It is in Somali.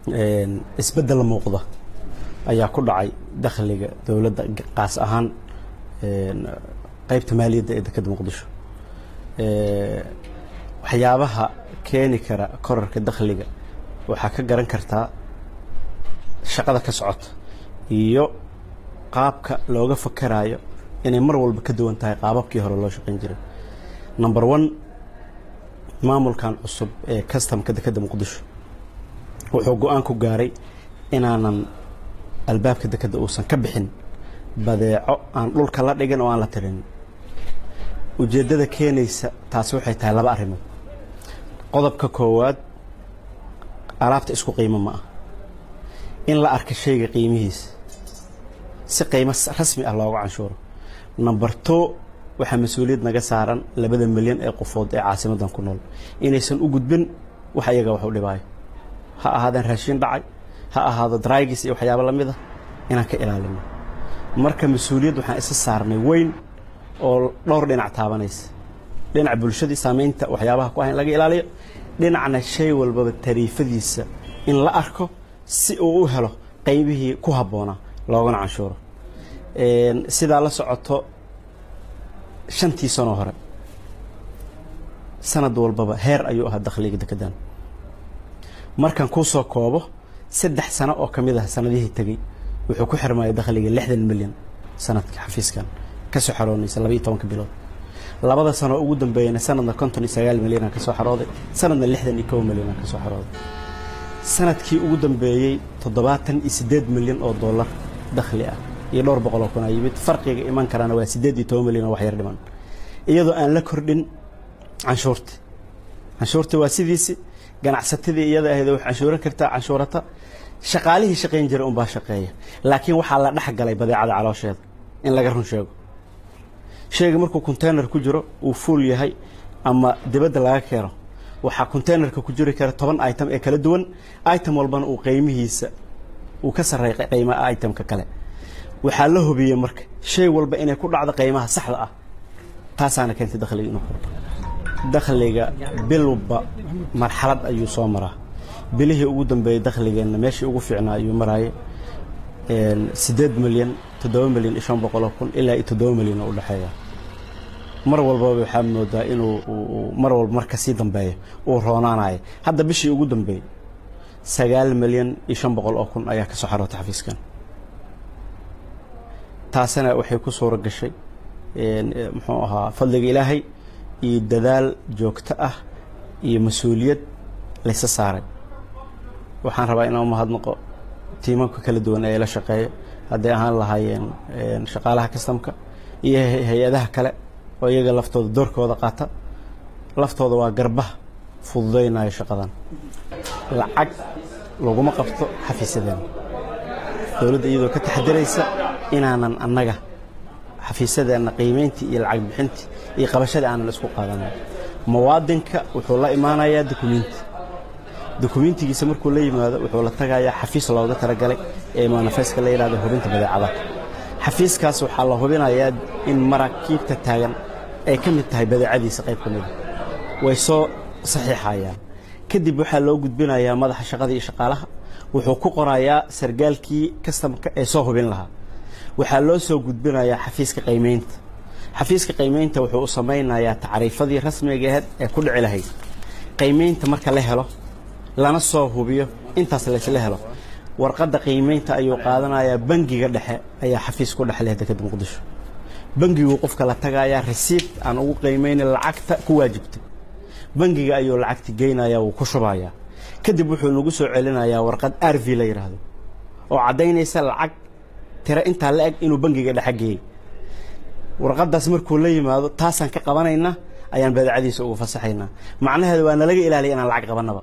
isbedel muuqda ayaa ku dhacay dakhliga dawladda qaas ahaan qaybta maaliyadda ee dekedda Muqdisho waxyaabaha keeni kara kororka dakhliga waxaa ka garan kartaa shaqada ka socota iyo qaabka looga fakarayo inay mar walba ka duwan tahay qaababkii hore loo shaqeyn jiray number 1 maamulkan cusub ee customka dekedda Muqdisho wuxuu go'aan ku gaaray inaanan albaabka dekedda uusan ka bixin badeeco aan dhulka la dhigin oo aan la tirin ujeedada keenaysa taas waxay tahay laba arrimood qodobka koowaad alaabta isku qiimo ma ah in la arko shayga qiimihiisa si qiimo rasmi ah loogu canshuuro number 2 waxa mas'uuliyad naga saaran 2 milyan ee qofood ee caasimadan ku nool inaysan u gudbin wax ayaga wax u dhibaayo ha ahaadaan raashin dhacay ha ahaado draagis iyo waxyaabo la mid ah inaan ka ilaalino marka mas'uuliyad waxaan isa saarnay weyn oo dhowr dhinac taabanaysa dhinac bulshada saameynta waxyaabaha ku ahayn laga ilaaliyo dhinacna shay walba tariifadiisa in la arko si uu u helo qaybihii ku habboona loogana canshuuro sida la socoto shantii sano hore sanad walbaba heer ayuu ahaa dakhliga dekedan markan ku soo koobo 3 sano oo kamid ah sanadihii tagay wuxuu ku xirmaayay dakhliga 60 milyan sanadka xafiiskan ka soo xaroonaysa 12 bilood labada sano ugu dambeeyayna sanadna 59 milyan ka soo xarooday sanadna 61 milyan ka soo xarooday sanadkii ugu dambeeyay 78 milyan oo dollar dakhli ah iyo dhowr boqol oo kun ay mid farqiga iman karana waa 18 milyan oo wax yar dhiman iyadoo aan la kordhin canshuurta waa sidiisi ganacsatada iyada ahayd wax canshuuran kartaa canshuurata shaqaalihii shaqeyn jiray un baa shaqeeya laakiin waxa la dhax galay badeecada caloosheeda in laga run sheego shayga markuu container ku jiro uu full yahay ama dibadda laga keeno waxa containerka ku jiri kara 10 item ee kala duwan item walbana uu qiimihiisa uu ka sareeyay qiimaha itemka kale waxa la hubiyay marka shay walba inay ku dhacdo qiimaha saxda ah taasaana keentay dakhliga inuu kordho dakhliga bilba marxalad ayuu soo maraa bilihii ugu dambeeyay dakhligeena meeshii ugu fiicnaa ayuu maraayay 8 milyan 7 milyan 500 kun ilaa 7 milyan oo u dhaxeeya mar walba waxa moodaa inuu mar walba marka sii dambeeyo uu roonaanayo hadda bishii ugu dambeeyay 9 milyan 500 kun ayaa ka soo xarootay xafiiskan taasana waxay ku soo gashay muxuu ahaa fadliga ilaahay iyo dadaal joogto ah iyo mas'uuliyad la saaray waxaan rabaa inaan mahadnaqo tiimanka kala duwan ee la shaqeeyo haddii ahaan lahaayeen shaqaalaha customka iyo hay'adaha kale oo iyaga laftooda doorkooda qaata laftooda waa garbaha fududeynaya shaqadan lacag laguma qabto xafiisadeen dawladda iyadoo ka taxadiraysa inaanan annaga xafiisadeena qiimeyntii iyo lacag bixintii iyo qabashada aanan isku qaadanin muwaadinka wuxuu la imaanayaa dokumentigiisa markuu la yimaado wuxuu la tagayaa xafiis looga talagalay ee manifesto la yiraahdo hubinta badeecada xafiiskaas waxaa la hubinayaa in maraakiibta taagan ay ka mid tahay badeecadiisa qayb kamid way soo saxiixayaan kadib waxaa loo gudbinayaa madaxa shaqada iyo shaqaalaha wuxuu ku qorayaa sargaalkii customka ee soo hubin lahaa waxaa loo soo gudbinayaa xafiiska qiimeynta wuxuu u sameeynayaa taariifadii rasmiga ah ee ku dhici lahayd qiimeynta marka la helo lana soo hubiyo intaas la isla helo warqadda qiimeynta ayuu qaadanayaa bangiga dhexe ayaa xafiis ku dhaxlay dekedda Muqdisho bangigu qofka la tagayaa receipt aan ugu qiimeynay lacagta ku waajibtay bangiga ayuu lacagta geynaya oo ku shubaya kadib wuxuu nagu soo celinayaa warqad RV la yiraahdo oo cadeynaysa lacag tira inta la eg inuu bangiga dhexe geeyay warqadaas markuu la yimaado taasaan ka qabanayna ayaan badeecadiisa ugu fasaxaynaa macnaheedu waa nalaga ilaaliyo inaan lacag qabanaba